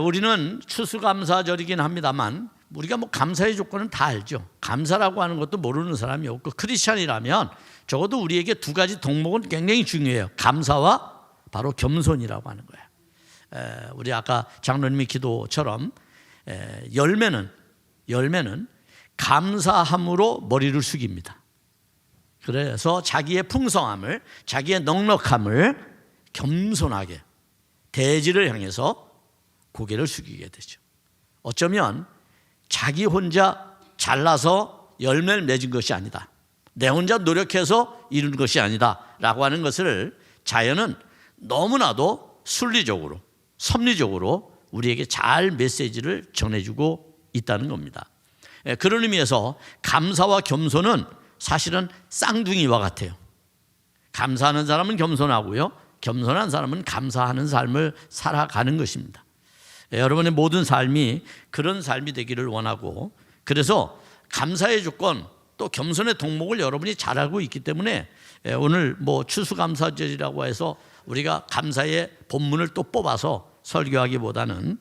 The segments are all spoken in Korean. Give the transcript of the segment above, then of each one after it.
우리는 추수감사절이긴 합니다만 우리가 감사의 조건은 다 알죠. 감사라고 하는 것도 모르는 사람이 없고, 크리스찬이라면 적어도 우리에게 두 가지 덕목은 굉장히 중요해요. 감사와 바로 겸손이라고 하는 거예요. 우리 아까 장로님의 기도처럼 열매는 감사함으로 머리를 숙입니다. 그래서 자기의 풍성함을, 자기의 넉넉함을 겸손하게 대지를 향해서 고개를 숙이게 되죠. 어쩌면 자기 혼자 잘나서 열매를 맺은 것이 아니다, 내 혼자 노력해서 이룬 것이 아니다 라고 하는 것을 자연은 너무나도 순리적으로, 섭리적으로 우리에게 잘 메시지를 전해주고 있다는 겁니다. 그런 의미에서 감사와 겸손은 사실은 쌍둥이와 같아요. 감사하는 사람은 겸손하고요, 겸손한 사람은 감사하는 삶을 살아가는 것입니다. 여러분의 모든 삶이 그런 삶이 되기를 원하고, 그래서 감사의 조건 또 겸손의 덕목을 여러분이 잘 알고 있기 때문에 오늘 추수감사절이라고 해서 우리가 감사의 본문을 또 뽑아서 설교하기보다는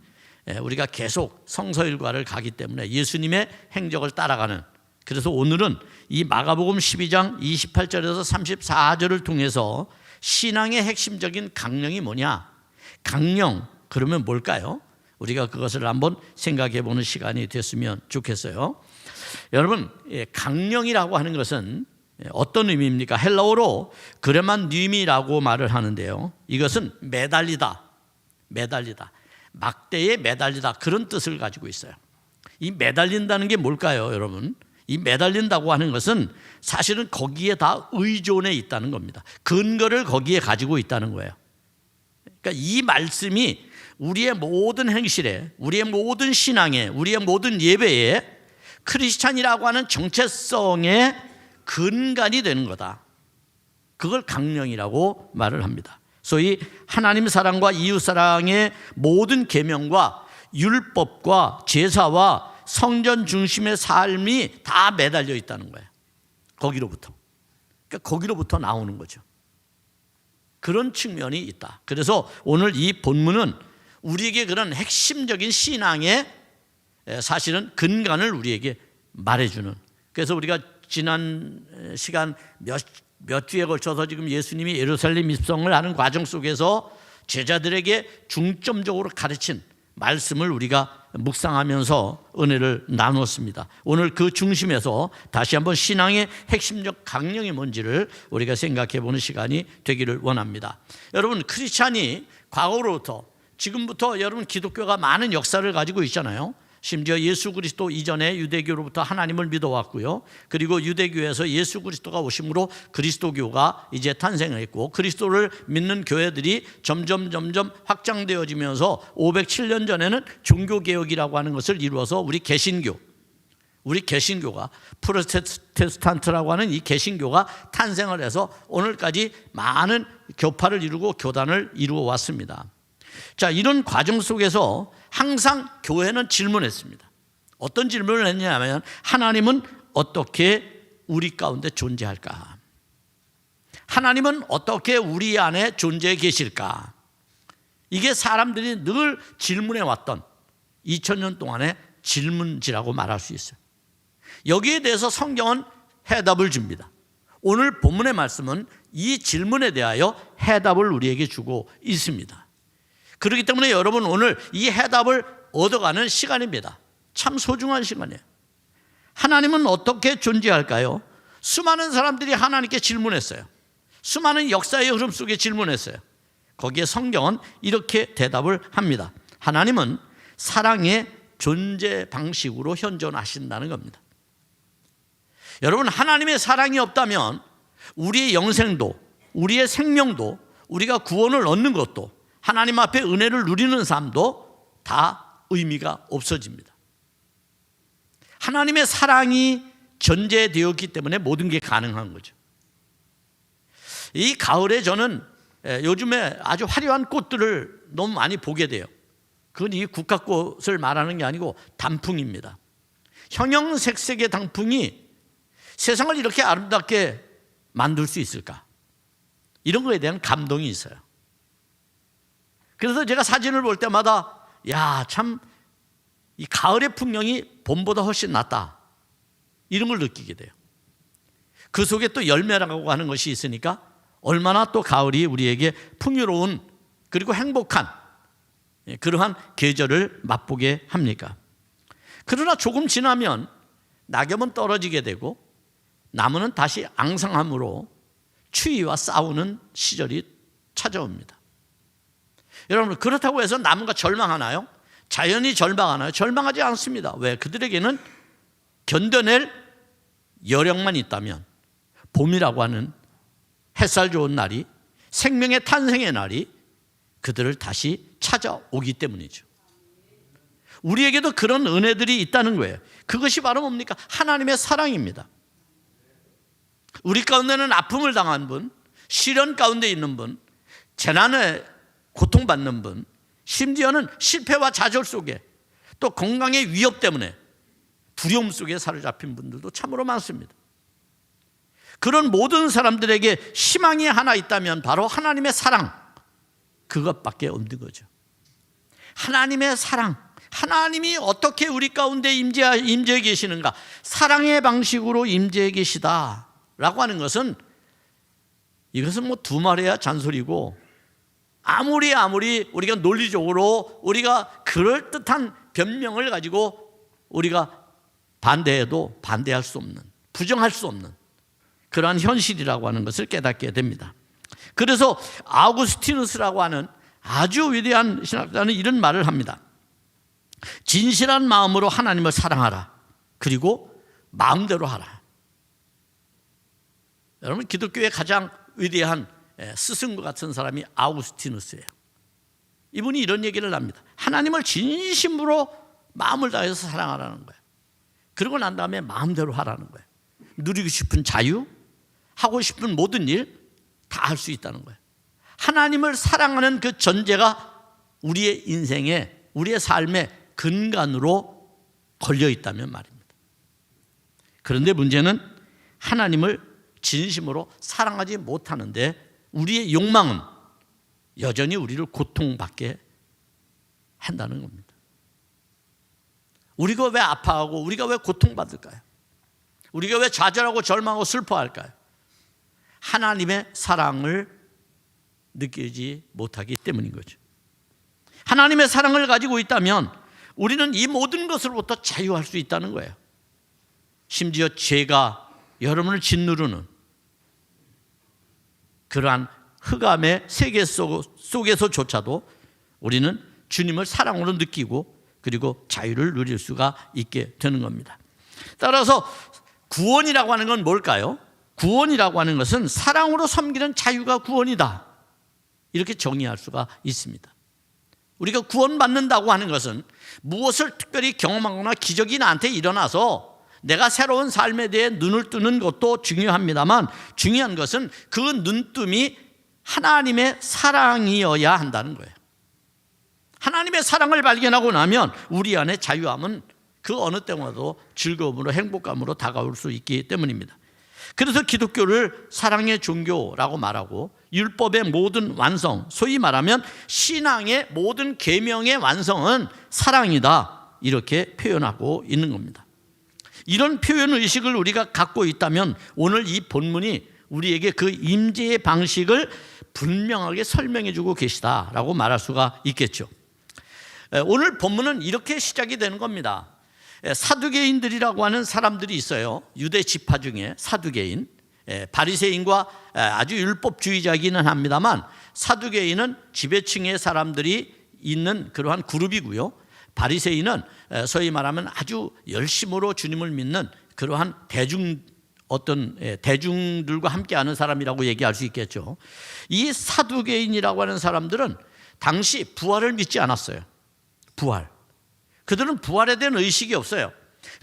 우리가 계속 성서일과를 가기 때문에 예수님의 행적을 따라가는, 그래서 오늘은 이 마가복음 12장 28절에서 34절을 통해서 신앙의 핵심적인 강령이 뭐냐, 강령 그러면 뭘까요? 우리가 그것을 한번 생각해 보는 시간이 됐으면 좋겠어요. 여러분, 강령이라고 하는 것은 어떤 의미입니까? 헬라어로 그레만님이라고 말을 하는데요, 이것은 매달리다, 막대에 매달리다, 그런 뜻을 가지고 있어요. 이 매달린다는 게 뭘까요, 여러분? 이 매달린다고 하는 것은 사실은 거기에 다 의존해 있다는 겁니다. 근거를 거기에 가지고 있다는 거예요. 그러니까 이 말씀이 우리의 모든 행실에, 우리의 모든 신앙에, 우리의 모든 예배에 크리스찬이라고 하는 정체성의 근간이 되는 거다. 그걸 강령이라고 말을 합니다. 소위 하나님 사랑과 이웃 사랑의 모든 계명과 율법과 제사와 성전 중심의 삶이 다 매달려 있다는 거예요. 거기로부터. 그러니까 거기로부터 나오는 거죠. 그런 측면이 있다. 그래서 오늘 이 본문은 우리에게 그런 핵심적인 신앙의 사실은 근간을 우리에게 말해주는, 그래서 우리가 지난 시간 몇 주에 걸쳐서 지금 예수님이 예루살렘 입성을 하는 과정 속에서 제자들에게 중점적으로 가르친 말씀을 우리가 묵상하면서 은혜를 나누었습니다. 오늘 그 중심에서 다시 한번 신앙의 핵심적 강령이 뭔지를 우리가 생각해 보는 시간이 되기를 원합니다. 여러분, 크리스찬이 과거로부터 지금부터 여러분 기독교가 많은 역사를 가지고 있잖아요. 심지어 예수 그리스도 이전에 유대교로부터 하나님을 믿어왔고요, 그리고 유대교에서 예수 그리스도가 오심으로 그리스도교가 이제 탄생했고, 그리스도를 믿는 교회들이 점점 확장되어지면서 507년 전에는 종교개혁이라고 하는 것을 이루어서 우리 개신교가 프로테스탄트라고 하는 이 개신교가 탄생을 해서 오늘까지 많은 교파를 이루고 교단을 이루어 왔습니다. 자, 이런 과정 속에서 항상 교회는 질문했습니다. 어떤 질문을 했냐면, 하나님은 어떻게 우리 가운데 존재할까? 하나님은 어떻게 우리 안에 존재해 계실까? 이게 사람들이 늘 질문해 왔던 2000년 동안의 질문지라고 말할 수 있어요. 여기에 대해서 성경은 해답을 줍니다. 오늘 본문의 말씀은 이 질문에 대하여 해답을 우리에게 주고 있습니다. 그렇기 때문에 여러분, 오늘 이 해답을 얻어가는 시간입니다. 참 소중한 시간이에요. 하나님은 어떻게 존재할까요? 수많은 사람들이 하나님께 질문했어요. 수많은 역사의 흐름 속에 질문했어요. 거기에 성경은 이렇게 대답을 합니다. 하나님은 사랑의 존재 방식으로 현존하신다는 겁니다. 여러분, 하나님의 사랑이 없다면 우리의 영생도, 우리의 생명도, 우리가 구원을 얻는 것도, 하나님 앞에 은혜를 누리는 삶도 다 의미가 없어집니다. 하나님의 사랑이 전제되었기 때문에 모든 게 가능한 거죠. 이 가을에 저는 요즘에 아주 화려한 꽃들을 너무 많이 보게 돼요. 그건 이 국화꽃을 말하는 게 아니고 단풍입니다. 형형색색의 단풍이 세상을 이렇게 아름답게 만들 수 있을까? 이런 거에 대한 감동이 있어요. 그래서 제가 사진을 볼 때마다 야, 참 이 가을의 풍경이 봄보다 훨씬 낫다, 이런 걸 느끼게 돼요. 그 속에 또 열매라고 하는 것이 있으니까 얼마나 또 가을이 우리에게 풍요로운 그리고 행복한 그러한 계절을 맛보게 합니까? 그러나 조금 지나면 낙엽은 떨어지게 되고 나무는 다시 앙상함으로 추위와 싸우는 시절이 찾아옵니다. 여러분, 그렇다고 해서 나무가 절망하나요? 자연이 절망하나요? 절망하지 않습니다. 왜? 그들에게는 견뎌낼 여력만 있다면 봄이라고 하는 햇살 좋은 날이, 생명의 탄생의 날이 그들을 다시 찾아오기 때문이죠. 우리에게도 그런 은혜들이 있다는 거예요. 그것이 바로 뭡니까? 하나님의 사랑입니다. 우리 가운데는 아픔을 당한 분, 시련 가운데 있는 분, 재난에 고통받는 분, 심지어는 실패와 좌절 속에 또 건강의 위협 때문에 두려움 속에 사로잡힌 분들도 참으로 많습니다. 그런 모든 사람들에게 희망이 하나 있다면 바로 하나님의 사랑, 그것밖에 없는 거죠. 하나님의 사랑, 하나님이 어떻게 우리 가운데 임재해 계시는가, 사랑의 방식으로 임재해 계시다라고 하는 것은, 이것은 뭐 두말해야 잔소리고, 아무리 우리가 논리적으로 우리가 그럴듯한 변명을 가지고 우리가 반대해도 반대할 수 없는, 부정할 수 없는 그러한 현실이라고 하는 것을 깨닫게 됩니다. 그래서 아우구스티누스라고 하는 아주 위대한 신학자는 이런 말을 합니다. 진실한 마음으로 하나님을 사랑하라. 그리고 마음대로 하라. 여러분, 기독교의 가장 위대한 스승과 같은 사람이 아우구스티누스예요. 이분이 이런 얘기를 합니다. 하나님을 진심으로 마음을 다해서 사랑하라는 거예요. 그러고 난 다음에 마음대로 하라는 거예요. 누리고 싶은 자유, 하고 싶은 모든 일 다 할 수 있다는 거예요. 하나님을 사랑하는 그 전제가 우리의 인생에, 우리의 삶의 근간으로 걸려 있다면 말입니다. 그런데 문제는 하나님을 진심으로 사랑하지 못하는데 우리의 욕망은 여전히 우리를 고통받게 한다는 겁니다. 우리가 왜 아파하고 우리가 왜 고통받을까요? 우리가 왜 좌절하고 절망하고 슬퍼할까요? 하나님의 사랑을 느끼지 못하기 때문인 거죠. 하나님의 사랑을 가지고 있다면 우리는 이 모든 것으로부터 자유할 수 있다는 거예요. 심지어 죄가 여러분을 짓누르는 그러한 흑암의 세계 속에서조차도 우리는 주님을 사랑으로 느끼고 그리고 자유를 누릴 수가 있게 되는 겁니다. 따라서 구원이라고 하는 건 뭘까요? 구원이라고 하는 것은 사랑으로 섬기는 자유가 구원이다, 이렇게 정의할 수가 있습니다. 우리가 구원받는다고 하는 것은 무엇을 특별히 경험하거나 기적이 나한테 일어나서 내가 새로운 삶에 대해 눈을 뜨는 것도 중요합니다만, 중요한 것은 그 눈뜸이 하나님의 사랑이어야 한다는 거예요. 하나님의 사랑을 발견하고 나면 우리 안에 자유함은 그 어느 때마다 즐거움으로 행복감으로 다가올 수 있기 때문입니다. 그래서 기독교를 사랑의 종교라고 말하고 율법의 모든 완성, 소위 말하면 신앙의 모든 계명의 완성은 사랑이다, 이렇게 표현하고 있는 겁니다. 이런 표현 의식을 우리가 갖고 있다면 오늘 이 본문이 우리에게 그 임재의 방식을 분명하게 설명해 주고 계시다라고 말할 수가 있겠죠. 오늘 본문은 이렇게 시작이 되는 겁니다. 사두개인들이라고 하는 사람들이 있어요. 유대 지파 중에 사두개인, 바리새인과 아주 율법주의자이기는 합니다만, 사두개인은 지배층의 사람들이 있는 그러한 그룹이고요. 바리새인은 소위 말하면 아주 열심으로 주님을 믿는 그러한 대중들과 함께하는 사람이라고 얘기할 수 있겠죠. 이 사두개인이라고 하는 사람들은 당시 부활을 믿지 않았어요. 그들은 부활에 대한 의식이 없어요.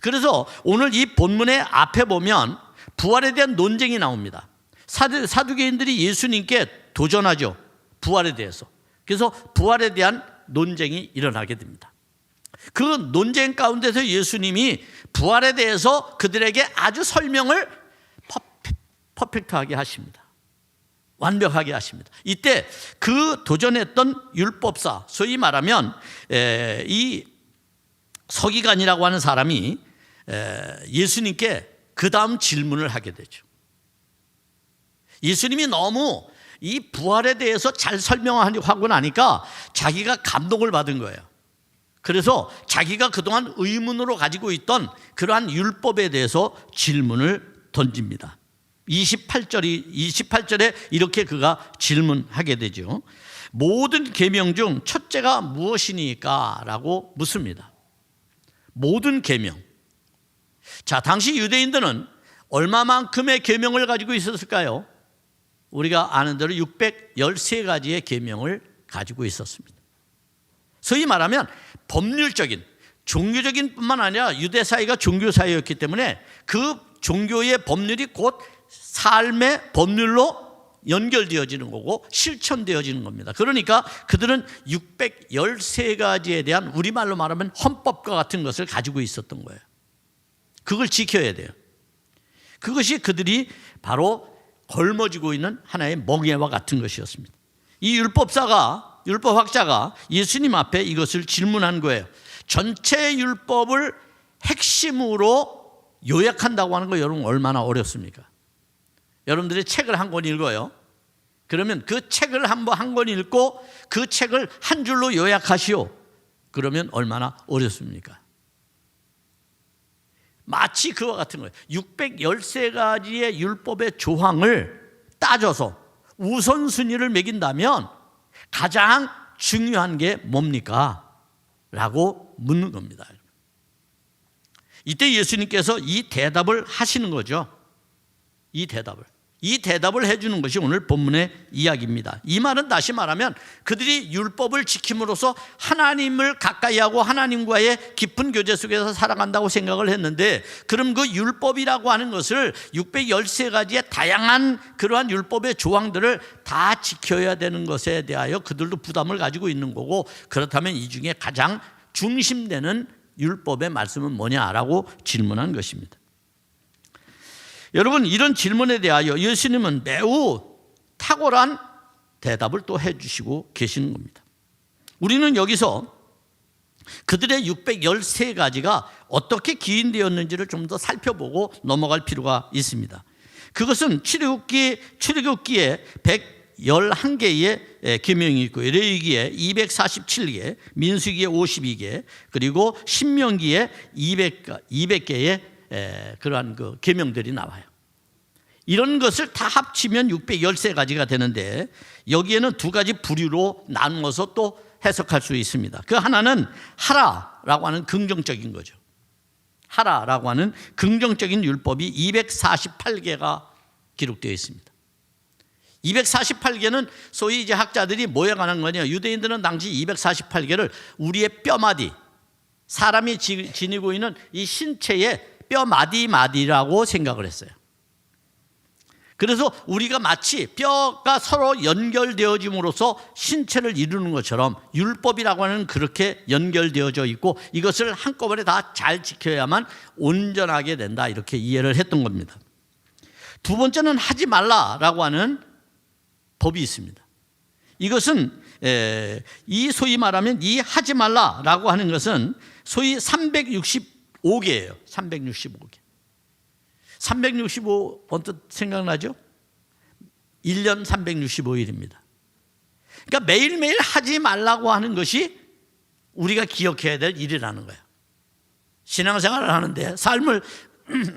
그래서 오늘 이 본문의 앞에 보면 부활에 대한 논쟁이 나옵니다. 사두개인들이 예수님께 도전하죠, 부활에 대해서. 그래서 부활에 대한 논쟁이 일어나게 됩니다. 그 논쟁 가운데서 예수님이 부활에 대해서 그들에게 아주 설명을 퍼펙트하게 하십니다. 완벽하게 하십니다. 이때 그 도전했던 율법사, 소위 말하면 이 서기관이라고 하는 사람이 예수님께 그 다음 질문을 하게 되죠. 예수님이 너무 이 부활에 대해서 잘 설명하고 나니까 자기가 감동을 받은 거예요. 그래서 자기가 그동안 의문으로 가지고 있던 그러한 율법에 대해서 질문을 던집니다. 28절에 이렇게 그가 질문하게 되죠. 모든 계명 중 첫째가 무엇이니까? 라고 묻습니다. 모든 계명. 자, 당시 유대인들은 얼마만큼의 계명을 가지고 있었을까요? 우리가 아는 대로 613가지의 계명을 가지고 있었습니다. 소위 말하면 법률적인, 종교적인 뿐만 아니라 유대 사회가 종교 사회였기 때문에 그 종교의 법률이 곧 삶의 법률로 연결되어지는 거고 실천되어지는 겁니다. 그러니까 그들은 613가지에 대한 우리말로 말하면 헌법과 같은 것을 가지고 있었던 거예요. 그걸 지켜야 돼요. 그것이 그들이 바로 걸머지고 있는 하나의 멍에와 같은 것이었습니다. 이 율법학자가 예수님 앞에 이것을 질문한 거예요. 전체 율법을 핵심으로 요약한다고 하는 거 여러분 얼마나 어렵습니까? 여러분들이 책을 한 권 읽어요. 그러면 그 책을 한 권 읽고 그 책을 한 줄로 요약하시오. 그러면 얼마나 어렵습니까? 마치 그와 같은 거예요. 613가지의 율법의 조항을 따져서 우선순위를 매긴다면 가장 중요한 게 뭡니까? 라고 묻는 겁니다. 이때 예수님께서 이 대답을 하시는 거죠. 이 대답을 해주는 것이 오늘 본문의 이야기입니다. 이 말은 다시 말하면 그들이 율법을 지킴으로써 하나님을 가까이 하고 하나님과의 깊은 교제 속에서 살아간다고 생각을 했는데, 그럼 그 율법이라고 하는 것을 613가지의 다양한 그러한 율법의 조항들을 다 지켜야 되는 것에 대하여 그들도 부담을 가지고 있는 거고, 그렇다면 이 중에 가장 중심되는 율법의 말씀은 뭐냐라고 질문한 것입니다. 여러분, 이런 질문에 대하여 예수님은 매우 탁월한 대답을 또 해주시고 계시는 겁니다. 우리는 여기서 그들의 613가지가 어떻게 기인되었는지를 좀 더 살펴보고 넘어갈 필요가 있습니다. 그것은 출애굽기에 111개의 계명이 있고, 레위기에 247개, 민수기에 52개, 그리고 신명기에 200개의 그러한 그 계명들이 나와요. 이런 것을 다 합치면 613가지가 되는데, 여기에는 두 가지 부류로 나누어서 또 해석할 수 있습니다. 그 하나는 하라라고 하는 긍정적인 거죠. 하라라고 하는 긍정적인 율법이 248개가 기록되어 있습니다. 248개는 소위 이제 학자들이 뭐에 관한 거냐, 유대인들은 당시 248개를 우리의 뼈마디, 사람이 지니고 있는 이 신체의 뼈마디마디라고 생각을 했어요. 그래서 우리가 마치 뼈가 서로 연결되어짐으로써 신체를 이루는 것처럼 율법이라고 하는 그렇게 연결되어져 있고, 이것을 한꺼번에 다 잘 지켜야만 온전하게 된다, 이렇게 이해를 했던 겁니다. 두 번째는 하지 말라라고 하는 법이 있습니다. 이것은 이 소위 말하면 이 하지 말라라고 하는 것은 소위 365개예요. 365개. 365 언뜻 생각나죠? 1년 365일입니다. 그러니까 매일매일 하지 말라고 하는 것이 우리가 기억해야 될 일이라는 거예요. 신앙생활을 하는데, 삶을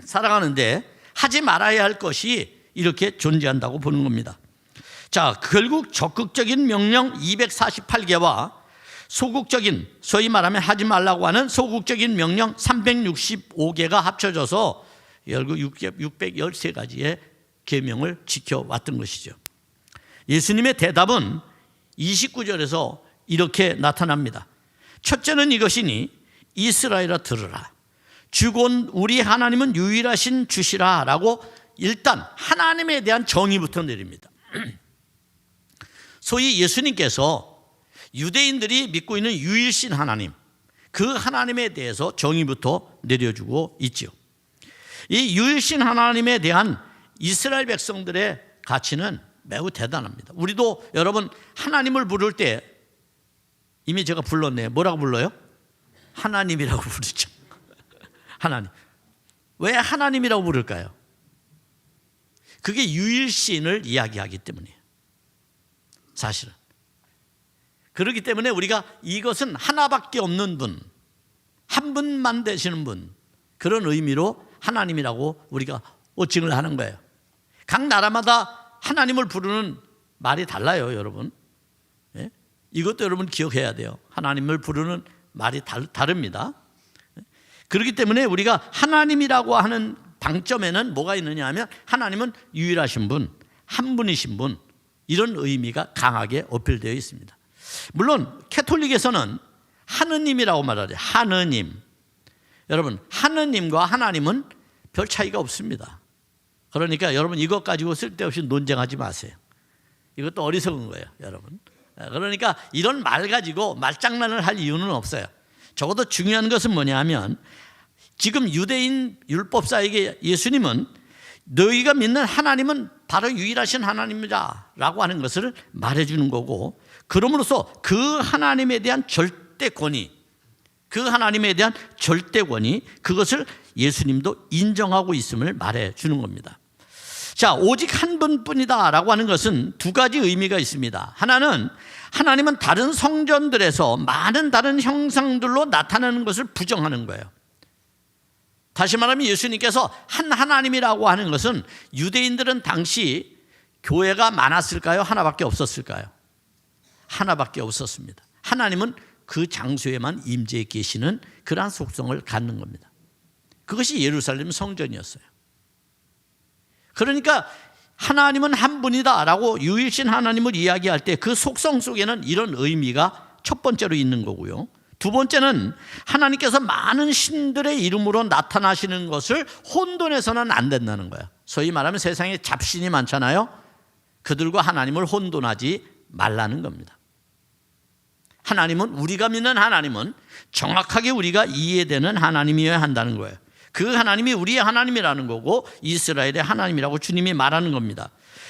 살아가는데 하지 말아야 할 것이 이렇게 존재한다고 보는 겁니다. 자, 결국 적극적인 명령 248개와 소극적인, 소위 말하면 하지 말라고 하는 소극적인 명령 365개가 합쳐져서 결국 613가지의 계명을 지켜왔던 것이죠. 예수님의 대답은 29절에서 이렇게 나타납니다. 첫째는 이것이니 이스라엘아 들으라. 주곧 우리 하나님은 유일하신 주시라 라고 일단 하나님에 대한 정의부터 내립니다. 소위 예수님께서 유대인들이 믿고 있는 유일신 하나님, 그 하나님에 대해서 정의부터 내려주고 있죠. 이 유일신 하나님에 대한 이스라엘 백성들의 가치는 매우 대단합니다. 우리도 여러분 하나님을 부를 때 이미 제가 불렀네요. 뭐라고 불러요? 하나님이라고 부르죠. 하나님. 왜 하나님이라고 부를까요? 그게 유일신을 이야기하기 때문이에요. 사실은. 그렇기 때문에 우리가 이것은 하나밖에 없는 분, 한 분만 되시는 분, 그런 의미로 하나님이라고 우리가 호칭을 하는 거예요. 각 나라마다 하나님을 부르는 말이 달라요, 여러분. 예? 이것도 여러분 기억해야 돼요. 하나님을 부르는 말이 다릅니다. 그렇기 때문에 우리가 하나님이라고 하는 방점에는 뭐가 있느냐 하면 하나님은 유일하신 분, 한 분이신 분, 이런 의미가 강하게 어필되어 있습니다. 물론 캐톨릭에서는 하느님이라고 말하죠. 하느님. 여러분, 하느님과 하나님은 별 차이가 없습니다. 그러니까 여러분 이것 가지고 쓸데없이 논쟁하지 마세요. 이것도 어리석은 거예요, 여러분. 그러니까 이런 말 가지고 말장난을 할 이유는 없어요. 적어도 중요한 것은 뭐냐 하면 지금 유대인 율법사에게 예수님은 너희가 믿는 하나님은 바로 유일하신 하나님이다 라고 하는 것을 말해주는 거고, 그러므로서 그 하나님에 대한 절대 권위, 그 하나님에 대한 절대 권위, 그것을 예수님도 인정하고 있음을 말해주는 겁니다. 자, 오직 한 분뿐이다 라고 하는 것은 두 가지 의미가 있습니다. 하나는 하나님은 다른 성전들에서 많은 다른 형상들로 나타나는 것을 부정하는 거예요. 다시 말하면 예수님께서 한 하나님이라고 하는 것은 유대인들은 당시 교회가 많았을까요? 하나밖에 없었을까요? 하나밖에 없었습니다. 하나님은 그 장소에만 임재해 계시는 그러한 속성을 갖는 겁니다. 그것이 예루살렘 성전이었어요. 그러니까 하나님은 한 분이다 라고 유일신 하나님을 이야기할 때 그 속성 속에는 이런 의미가 첫 번째로 있는 거고요. 두 번째는 하나님께서 많은 신들의 이름으로 나타나시는 것을 혼돈해서는 안 된다는 거예요. 소위 말하면 세상에 잡신이 많잖아요. 그들과 하나님을 혼돈하지 말라는 겁니다. 하나님은, 우리가 믿는 하나님은 정확하게 우리가 이해되는 하나님이어야 한다는 거예요. 그 하나님이 우리의 하나님이라는 거고 이스라엘의 하나님이라고 주님이 말하는 겁니다.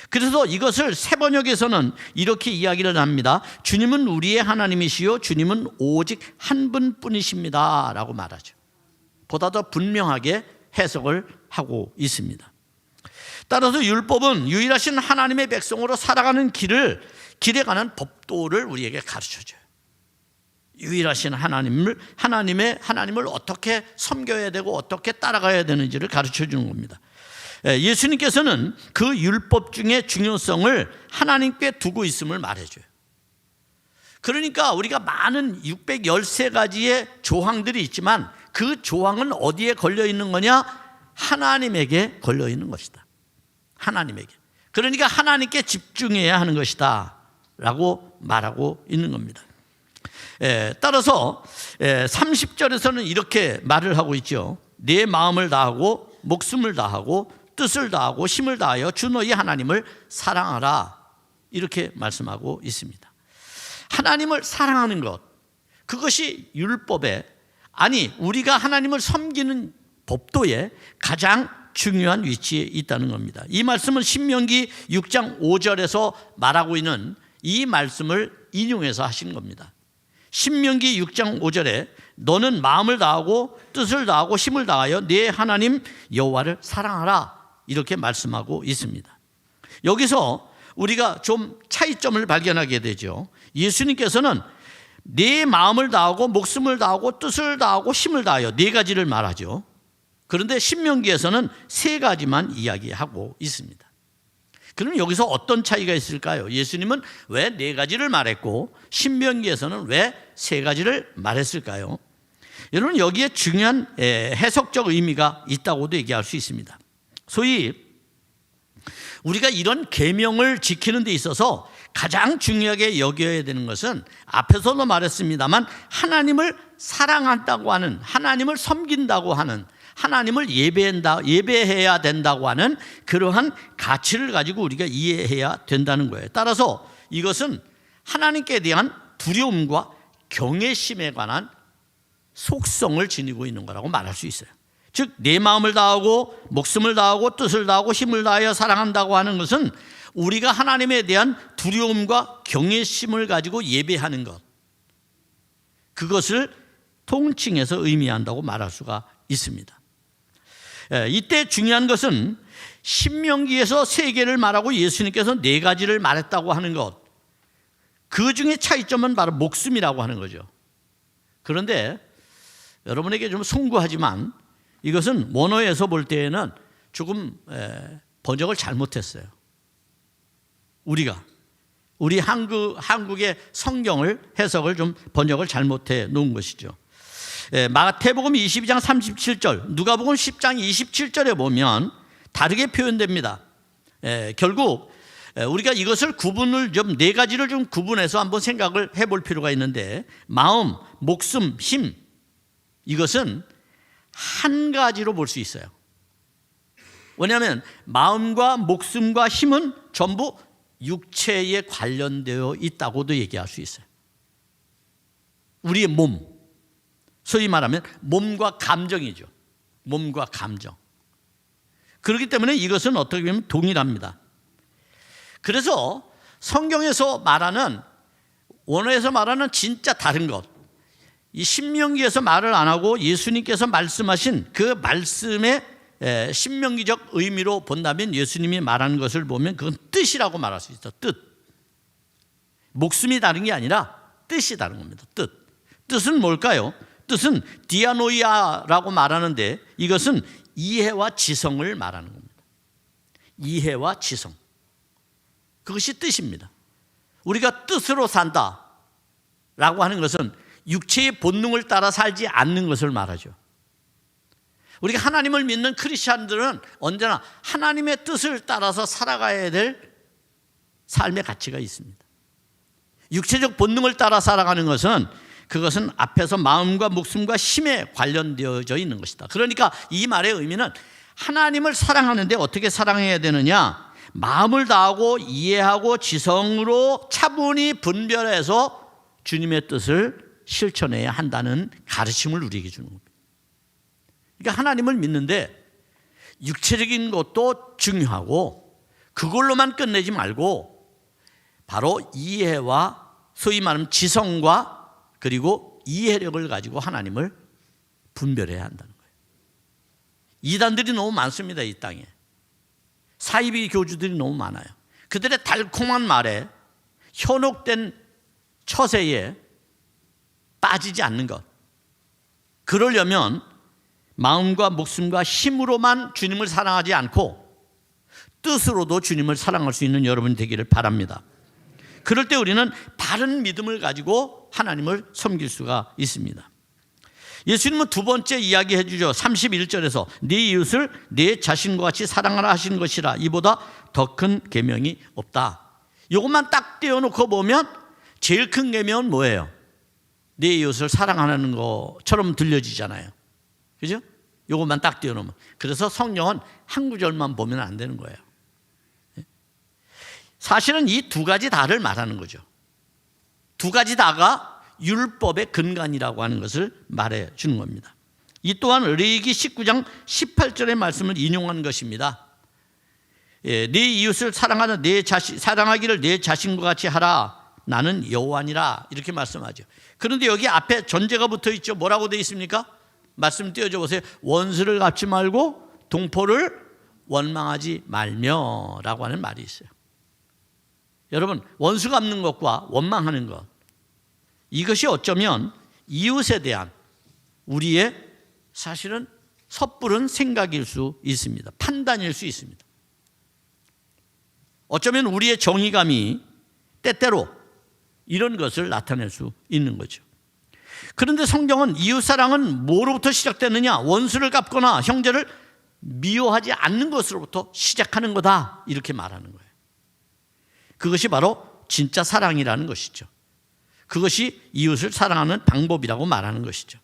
그래서 이것을 세번역에서는 이렇게 이야기를 합니다. 주님은 우리의 하나님이시요 주님은 오직 한 분뿐이십니다 라고 말하죠. 보다 더 분명하게 해석을 하고 있습니다. 따라서 율법은 유일하신 하나님의 백성으로 살아가는 길에 관한 법도를 우리에게 가르쳐줘요. 유일하신 하나님을 어떻게 섬겨야 되고 어떻게 따라가야 되는지를 가르쳐주는 겁니다. 예수님께서는 그 율법 중에 중요성을 하나님께 두고 있음을 말해줘요. 그러니까 우리가 많은 613가지의 조항들이 있지만 그 조항은 어디에 걸려 있는 거냐? 하나님에게 걸려 있는 것이다. 하나님에게. 그러니까 하나님께 집중해야 하는 것이다 라고 말하고 있는 겁니다. 따라서 30절에서는 이렇게 말을 하고 있죠. 내 마음을 다하고 목숨을 다하고 뜻을 다하고 힘을 다하여 주 너희 하나님을 사랑하라, 이렇게 말씀하고 있습니다. 하나님을 사랑하는 것, 그것이 율법에, 아니 우리가 하나님을 섬기는 법도에 가장 중요한 위치에 있다는 겁니다. 이 말씀은 신명기 6장 5절에서 말하고 있는 이 말씀을 인용해서 하신 겁니다. 신명기 6장 5절에 너는 마음을 다하고 뜻을 다하고 힘을 다하여 네 하나님 여호와를 사랑하라, 이렇게 말씀하고 있습니다. 여기서 우리가 좀 차이점을 발견하게 되죠. 예수님께서는 네 마음을 다하고 목숨을 다하고 뜻을 다하고 힘을 다하여 네 가지를 말하죠. 그런데 신명기에서는 세 가지만 이야기하고 있습니다. 그럼 여기서 어떤 차이가 있을까요? 예수님은 왜 네 가지를 말했고 신명기에서는 왜 세 가지를 말했을까요? 여러분, 여기에 중요한 해석적 의미가 있다고도 얘기할 수 있습니다. 소위 우리가 이런 계명을 지키는 데 있어서 가장 중요하게 여겨야 되는 것은 앞에서도 말했습니다만 하나님을 사랑한다고 하는, 하나님을 섬긴다고 하는, 하나님을 예배해야 된다고 하는 그러한 가치를 가지고 우리가 이해해야 된다는 거예요. 따라서 이것은 하나님께 대한 두려움과 경외심에 관한 속성을 지니고 있는 거라고 말할 수 있어요. 즉 내 마음을 다하고 목숨을 다하고 뜻을 다하고 힘을 다하여 사랑한다고 하는 것은 우리가 하나님에 대한 두려움과 경외심을 가지고 예배하는 것, 그것을 통칭해서 의미한다고 말할 수가 있습니다. 이때 중요한 것은 신명기에서 3개를 말하고 예수님께서 4가지를 말했다고 하는 것, 그 중에 차이점은 바로 목숨이라고 하는 거죠. 그런데 여러분에게 좀 송구하지만 이것은 원어에서 볼 때에는 조금 번역을 잘못했어요. 우리 한국의 성경을 해석을 좀 번역을 잘못해 놓은 것이죠. 마태복음 22장 37절, 누가복음 10장 27절에 보면 다르게 표현됩니다. 결국 우리가 이것을 구분을 좀 4가지를 좀 구분해서 한번 생각을 해볼 필요가 있는데, 마음, 목숨, 힘, 이것은 한 가지로 볼 수 있어요. 왜냐하면 마음과 목숨과 힘은 전부 육체에 관련되어 있다고도 얘기할 수 있어요. 우리의 몸, 소위 말하면 몸과 감정이죠. 몸과 감정. 그렇기 때문에 이것은 어떻게 보면 동일합니다. 그래서 성경에서 말하는, 원어에서 말하는 진짜 다른 것, 이 신명기에서 말을 안 하고 예수님께서 말씀하신 그 말씀의 신명기적 의미로 본다면, 예수님이 말하는 것을 보면 그건 뜻이라고 말할 수 있어. 뜻. 목숨이 다른 게 아니라 뜻이 다른 겁니다. 뜻은 뭘까요? 뜻은 디아노이아라고 말하는데, 이것은 이해와 지성을 말하는 겁니다. 이해와 지성, 그것이 뜻입니다. 우리가 뜻으로 산다라고 하는 것은 육체의 본능을 따라 살지 않는 것을 말하죠. 우리가 하나님을 믿는 크리스찬들은 언제나 하나님의 뜻을 따라서 살아가야 될 삶의 가치가 있습니다. 육체적 본능을 따라 살아가는 것은, 그것은 앞에서 마음과 목숨과 힘에 관련되어져 있는 것이다. 그러니까 이 말의 의미는 하나님을 사랑하는데 어떻게 사랑해야 되느냐, 마음을 다하고 이해하고 지성으로 차분히 분별해서 주님의 뜻을 실천해야 한다는 가르침을 우리에게 주는 겁니다. 그러니까 하나님을 믿는데 육체적인 것도 중요하고 그걸로만 끝내지 말고 바로 이해와 소위 말하면 지성과 그리고 이해력을 가지고 하나님을 분별해야 한다는 거예요. 이단들이 너무 많습니다. 이 땅에 사이비 교주들이 너무 많아요. 그들의 달콤한 말에 현혹된 처세에 빠지지 않는 것, 그러려면 마음과 목숨과 힘으로만 주님을 사랑하지 않고 뜻으로도 주님을 사랑할 수 있는 여러분이 되기를 바랍니다. 그럴 때 우리는 바른 믿음을 가지고 하나님을 섬길 수가 있습니다. 예수님은 두 번째 이야기해 주죠. 31절에서 네 이웃을 네 자신과 같이 사랑하라 하시는 것이라, 이보다 더 큰 계명이 없다. 이것만 딱 떼어놓고 보면 제일 큰 계명은 뭐예요? 네 이웃을 사랑하는 것처럼 들려지잖아요. 그죠? 이것만 딱 떼어놓으면. 그래서 성경은 한 구절만 보면 안 되는 거예요. 사실은 이 2가지 다를 말하는 거죠. 2가지 다가 율법의 근간이라고 하는 것을 말해 주는 겁니다. 이 또한 레위기 19장 18절의 말씀을 인용한 것입니다. 네 이웃을 사랑하기를 내 자신과 같이 하라. 나는 여호와니라. 이렇게 말씀하죠. 그런데 여기 앞에 전제가 붙어 있죠. 뭐라고 되어 있습니까? 말씀 띄워줘 보세요. 원수를 갚지 말고 동포를 원망하지 말며 라고 하는 말이 있어요. 여러분, 원수 갚는 것과 원망하는 것, 이것이 어쩌면 이웃에 대한 우리의 사실은 섣부른 생각일 수 있습니다. 판단일 수 있습니다. 어쩌면 우리의 정의감이 때때로 이런 것을 나타낼 수 있는 거죠. 그런데 성경은 이웃사랑은 뭐로부터 시작되느냐? 원수를 갚거나 형제를 미워하지 않는 것으로부터 시작하는 거다, 이렇게 말하는 거예요. 그것이 바로 진짜 사랑이라는 것이죠. 그것이 이웃을 사랑하는 방법이라고 말하는 것이죠.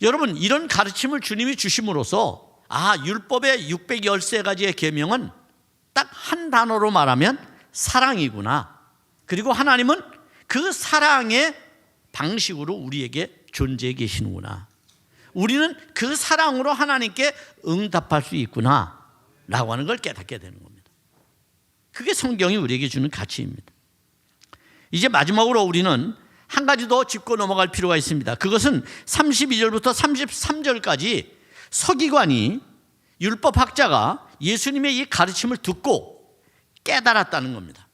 여러분, 이런 가르침을 주님이 주심으로써 율법의 613가지의 계명은 딱 한 단어로 말하면 사랑이구나. 그리고 하나님은 그 사랑의 방식으로 우리에게 존재해 계시는구나. 우리는 그 사랑으로 하나님께 응답할 수 있구나 라고 하는 걸 깨닫게 되는 겁니다. 그게 성경이 우리에게 주는 가치입니다. 이제 마지막으로 우리는 한 가지 더 짚고 넘어갈 필요가 있습니다. 그것은 32절부터 33절까지 서기관이, 율법학자가 예수님의 이 가르침을 듣고 깨달았다는 겁니다.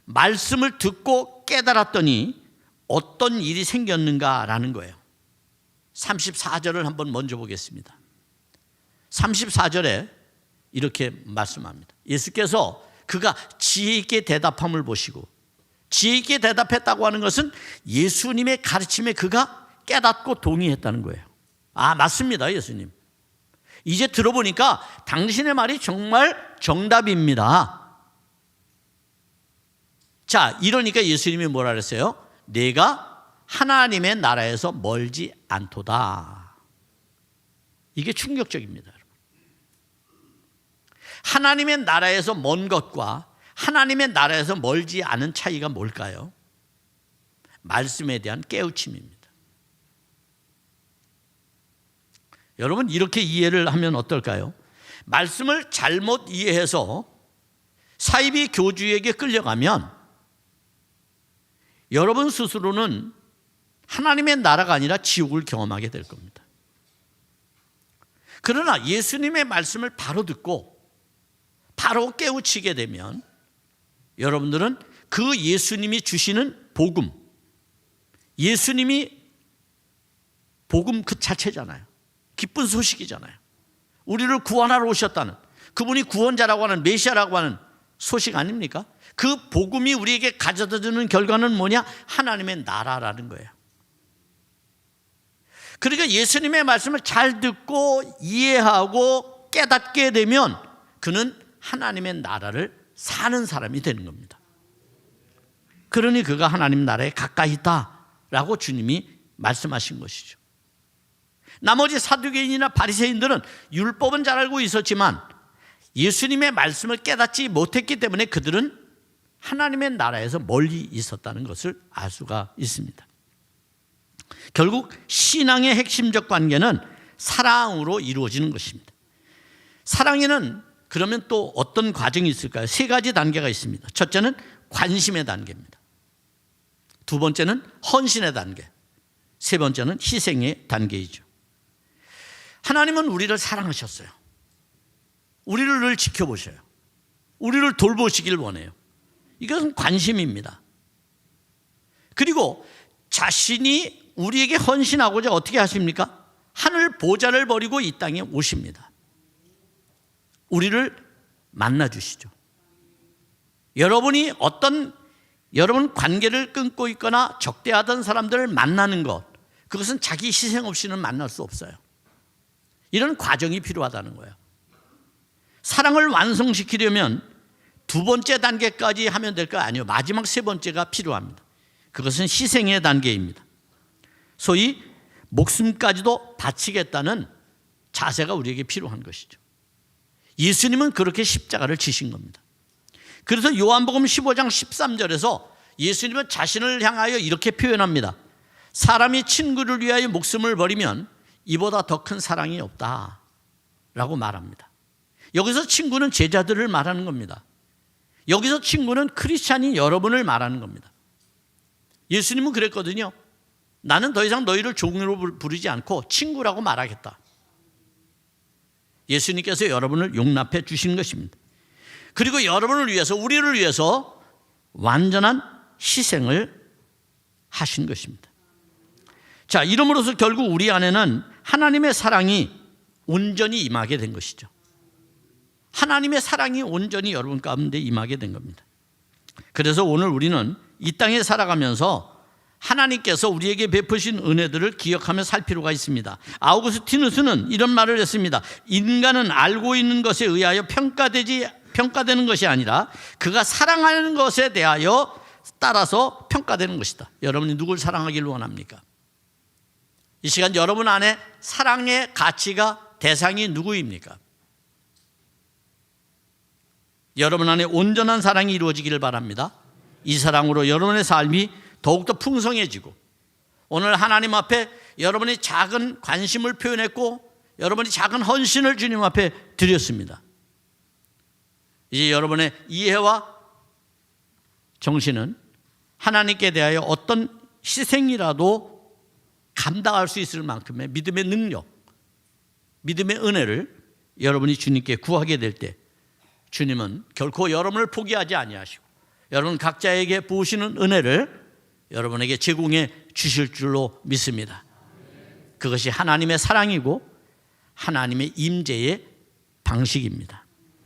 말씀을 듣고 깨달았더니 어떤 일이 생겼는가라는 거예요. 34절을 한번 먼저 보겠습니다. 34절에 이렇게 말씀합니다. 예수께서 그가 지혜 있게 대답함을 보시고, 지혜 있게 대답했다고 하는 것은 예수님의 가르침에 그가 깨닫고 동의했다는 거예요. 아, 맞습니다, 예수님. 이제 들어보니까 당신의 말이 정말 정답입니다. 자, 이러니까 예수님이 뭐라 그랬어요? 내가 하나님의 나라에서 멀지 않도다. 이게 충격적입니다. 하나님의 나라에서 먼 것과 하나님의 나라에서 멀지 않은 차이가 뭘까요? 말씀에 대한 깨우침입니다. 여러분, 이렇게 이해를 하면 어떨까요? 말씀을 잘못 이해해서 사이비 교주에게 끌려가면 여러분 스스로는 하나님의 나라가 아니라 지옥을 경험하게 될 겁니다. 그러나 예수님의 말씀을 바로 듣고 바로 깨우치게 되면 여러분들은 그 예수님이 주시는 복음, 예수님이 복음 그 자체잖아요. 기쁜 소식이잖아요. 우리를 구원하러 오셨다는, 그분이 구원자라고 하는, 메시아라고 하는 소식 아닙니까? 그 복음이 우리에게 가져다주는 결과는 뭐냐? 하나님의 나라라는 거예요. 그러니까 예수님의 말씀을 잘 듣고 이해하고 깨닫게 되면 그는 하나님의 나라를 사는 사람이 되는 겁니다. 그러니 그가 하나님 나라에 가까이 있다라고 주님이 말씀하신 것이죠. 나머지 사두개인이나 바리새인들은 율법은 잘 알고 있었지만 예수님의 말씀을 깨닫지 못했기 때문에 그들은 하나님의 나라에서 멀리 있었다는 것을 알 수가 있습니다. 결국 신앙의 핵심적 관계는 사랑으로 이루어지는 것입니다. 사랑에는 그러면 또 어떤 과정이 있을까요? 세 가지 단계가 있습니다. 첫째는 관심의 단계입니다. 두 번째는 헌신의 단계, 세 번째는 희생의 단계이죠. 하나님은 우리를 사랑하셨어요. 우리를 늘 지켜보셔요. 우리를 돌보시길 원해요. 이것은 관심입니다. 그리고 자신이 우리에게 헌신하고자 어떻게 하십니까? 하늘 보좌를 버리고 이 땅에 오십니다. 우리를 만나주시죠. 여러분 관계를 끊고 있거나 적대하던 사람들을 만나는 것, 그것은 자기 희생 없이는 만날 수 없어요. 이런 과정이 필요하다는 거예요. 사랑을 완성시키려면 두 번째 단계까지 하면 될까요? 아니요. 마지막 세 번째가 필요합니다. 그것은 희생의 단계입니다. 소위 목숨까지도 바치겠다는 자세가 우리에게 필요한 것이죠. 예수님은 그렇게 십자가를 지신 겁니다. 그래서 요한복음 15장 13절에서 예수님은 자신을 향하여 이렇게 표현합니다. 사람이 친구를 위하여 목숨을 버리면 이보다 더 큰 사랑이 없다라고 말합니다. 여기서 친구는 제자들을 말하는 겁니다. 여기서 친구는 크리스찬인 여러분을 말하는 겁니다. 예수님은 그랬거든요. 나는 더 이상 너희를 종으로 부르지 않고 친구라고 말하겠다. 예수님께서 여러분을 용납해 주신 것입니다. 그리고 여러분을 위해서, 우리를 위해서 완전한 희생을 하신 것입니다. 자, 이름으로써 결국 우리 안에는 하나님의 사랑이 온전히 임하게 된 것이죠. 하나님의 사랑이 온전히 여러분 가운데 임하게 된 겁니다. 그래서 오늘 우리는 이 땅에 살아가면서 하나님께서 우리에게 베푸신 은혜들을 기억하며 살 필요가 있습니다. 아우구스티누스는 이런 말을 했습니다. 인간은 알고 있는 것에 의하여 평가되는 것이 아니라 그가 사랑하는 것에 대하여 따라서 평가되는 것이다. 여러분이 누굴 사랑하기를 원합니까? 이 시간 여러분 안에 사랑의 가치가 대상이 누구입니까? 여러분 안에 온전한 사랑이 이루어지기를 바랍니다. 이 사랑으로 여러분의 삶이 더욱더 풍성해지고, 오늘 하나님 앞에 여러분이 작은 관심을 표현했고 여러분이 작은 헌신을 주님 앞에 드렸습니다. 이제 여러분의 이해와 정신은 하나님께 대하여 어떤 희생이라도 감당할 수 있을 만큼의 믿음의 능력, 믿음의 은혜를 여러분이 주님께 구하게 될 때 주님은 결코 여러분을 포기하지 아니하시고 여러분 각자에게 부으시는 은혜를 여러분에게 제공해 주실 줄로 믿습니다. 그것이 하나님의 사랑이고 하나님의 임재의 방식입니다.